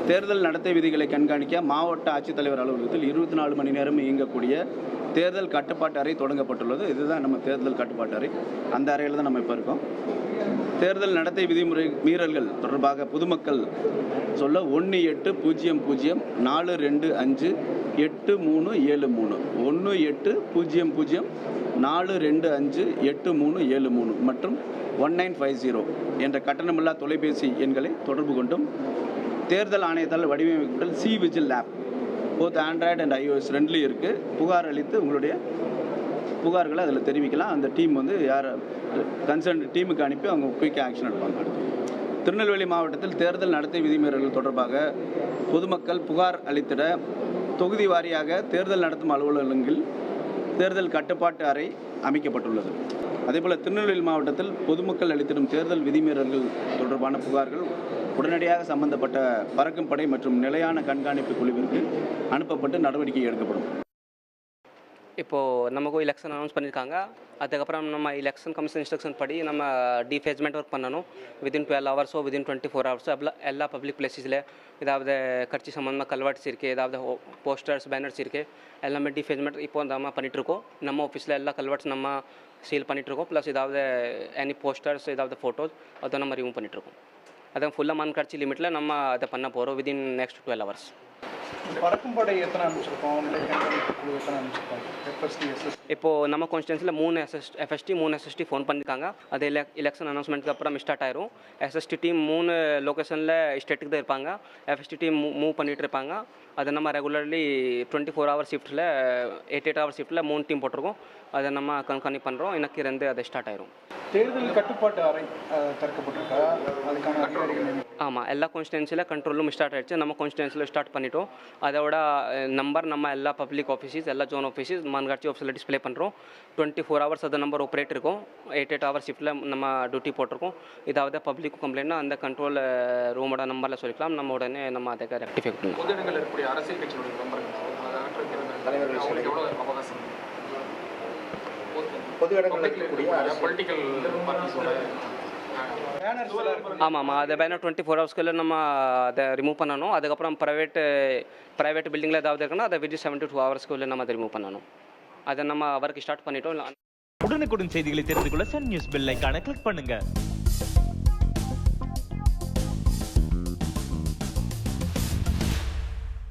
தேர்தல் நடத்தை விதிகளை கண்காணிக்க மாவட்ட ஆட்சித்தலைவர் அலுவலகத்தில் 24 மணி நேரம் இயங்கக்கூடிய தேர்தல் கட்டுப்பாட்டு அறை தொடங்கப்பட்டுள்ளது. இதுதான் நம்ம தேர்தல் கட்டுப்பாட்டு அறை. அந்த அறையில் தான் நம்ம இப்போ இருக்கோம். தேர்தல் நடத்தை விதிமுறை மீறல்கள் தொடர்பாக பொதுமக்கள் சொல்ல 1800-425-8373 1800-425-8373 மற்றும் 1950 என்ற கட்டணமில்லா தொலைபேசி எண்களை தொடர்பு கொண்டும் தேர்தல் ஆணையத்தால் வடிவமைக்கப்பட்ட C vigil app both Android and iOS ரெண்டுலேயும் இருக்குது. புகார் அளித்து உங்களுடைய புகார்களை அதில் தெரிவிக்கலாம். அந்த டீம் வந்து யார் கன்சர்ன் டீமுக்கு அனுப்பி அவங்க குயிக் ஆக்ஷன் எடுப்பாங்க. திருநெல்வேலி மாவட்டத்தில் தேர்தல் நடத்தை விதிமீறல்கள் தொடர்பாக பொதுமக்கள் புகார் அளித்திட தொகுதி வாரியாக தேர்தல் நடத்தும் அலுவலகங்களில் தேர்தல் கட்டுப்பாட்டு அறை அமைக்கப்பட்டுள்ளது. அதேபோல் திருநெல்வேலி மாவட்டத்தில் பொதுமக்கள் அளித்திடும் தேர்தல் விதிமீறல்கள் தொடர்பான புகார்கள் உடனடியாக சம்பந்தப்பட்ட பறக்கும் படை மற்றும் நிலையான கண்காணிப்பு குழுவிற்கு அனுப்பப்பட்டு நடவடிக்கை எடுக்கப்படும். இப்போது நமக்கு எலெக்ஷன் அனௌன்ஸ் பண்ணியிருக்காங்க. அதுக்கப்புறம் நம்ம எலெக்ஷன் கமிஷன் இன்ஸ்ட்ரக்ஷன் படி நம்ம டிஃபேஸ்மெண்ட் ஒர்க் பண்ணணும். வித்தின் 12 ஹவர்ஸோ வித்தின் 24 ஹவர்ஸோ எல்லா பப்ளிக் பிளேஸஸில் ஏதாவது கட்சி சம்மந்தமாக கல்வெட்ஸ் இருக்குது, ஏதாவது போஸ்டர்ஸ் பேனர்ஸ் இருக்குது, எல்லாமே டிஃபேஸ்மெண்ட் இப்போ நம்ம பண்ணிகிட்ருக்கோம். நம்ம ஆஃபீஸில் எல்லா கல்வெட்ஸ் நம்ம சீல் பண்ணிகிட்ருக்கோம். ப்ளஸ் ஏதாவது எனி போஸ்டர்ஸ் ஏதாவது ஃபோட்டோஸ் அதை நம்ம ரிமூவ் பண்ணிகிட்ருக்கோம். அதை ஃபுல்லாக மன்கட்சி லிமிட்டில் நம்ம அதை பண்ண போகிறோம் வித்தின் நெக்ஸ்ட் 12 ஹவர்ஸ். பறக்கும் படை எத்தனை அனுப்பிச்சிருக்கோம், எத்தனை அனுப்பிச்சிருக்கோம்? இப்போது நம்ம கான்ஸ்டிடன்சியில் 3 FST 3 SST ஃபோன் பண்ணியிருக்காங்க. அது எலெக்ஷன் அனௌன்ஸ்மெண்ட்டுக்கு அப்புறம் ஸ்டார்ட் ஆயிரும். SST டீம் 3 லொக்கேஷனில் ஸ்டேட்டுக்கு தான் இருப்பாங்க. FST டீம் மூவ் பண்ணிகிட்டு இருப்பாங்க. அதை நம்ம ரெகுலர்லி 24 ஹவர் ஷிஃப்ட்டில் 8 ஹவர் ஷிஃப்ட்டில் 3 டீம் போட்டிருக்கோம். அதை நம்ம கண்காணி பண்ணுறோம். எனக்கு 2 அது ஸ்டார்ட் ஆயிரும். தேர்தல் கட்டுப்பாட்டு அறை திறக்கப்பட்டிருக்கா? அதுக்கான அதிகாரிகள் ஆமாம், எல்லா கான்ஸ்டிடன்சியில் கண்ட்ரோலும் ஸ்டார்ட் ஆகிடுச்சு. நம்ம கான்ஸ்டிடன்சியில் ஸ்டார்ட் பண்ணிட்டோம். அதோட நம்பர் நம்ம எல்லா பப்ளிக் ஆஃபீஸஸ் எல்லா ஜோன் ஆஃபீஸஸ் மான்காட்சி ஆஃபீஸில் டிஸ்பிளே பண்ணுறோம். 24 ஹவர்ஸ் அது நம்பர் ஆப்ரேட் இருக்கும். 8 ஹவர் ஷிஃப்ட்டில் நம்ம டியூட்டி போட்டிருக்கோம். இதாவது பப்ளிக் கம்ப்ளைண்ட்னா அந்த கண்ட்ரோல் ரூமோட நம்பரில் சொல்லிக்கலாம். நம்ம உடனே நம்ம அதை ரெக்டிஃபை பண்ணலாம். பொது இடங்களில் இருக்கக்கூடிய அரசியல் கட்சிகளுடைய பொது இடங்களில் இருக்கக்கூடிய பொலிட்டிக்கல் பார்ட்டிஸோட ஆமாம், அதை பேனர் 24 ஹவர்ஸ்க்குள்ளே நம்ம அதை ரிமூவ் பண்ணணும். அதுக்கப்புறம் ப்ரைவேட் பில்டிங்கில் ஏதாவது இருக்குன்னா அதை வித் 72 ஹவர்ஸ்க்குள்ளே நம்ம அதை ரிமூவ் பண்ணணும். அதை நம்ம ஒர்க் ஸ்டார்ட் பண்ணிட்டோம். உடனுக்குடன் செய்திகளை தெரிந்து கொள்ள சன் நியூஸ் பெல் ஐகானை கிளிக் பண்ணுங்க.